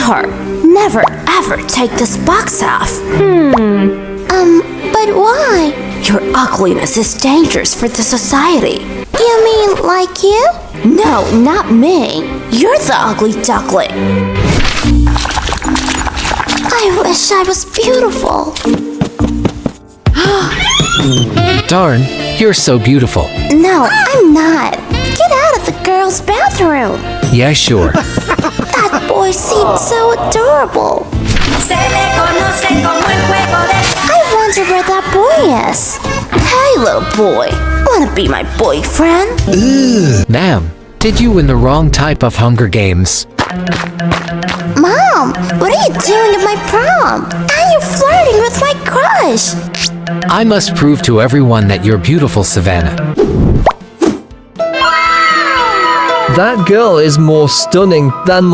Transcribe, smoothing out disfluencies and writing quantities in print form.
sweetheart, never ever take this box off. But why? Your ugliness is dangerous for the society. You mean like you? No, not me. You're the ugly duckling. I wish I was beautiful. Darn, you're so beautiful. No, I'm not. Get out of the girls' bathroom. Yeah, sure. That boy seems so adorable. I wonder where that boy is. Hey, little boy. Wanna be my boyfriend? Ma'am, did you win the wrong type of Hunger Games? Mom, what are you doing at my prom? And you're flirting with my crush. I must prove to everyone that you're beautiful, Savannah. That girl is more stunning than my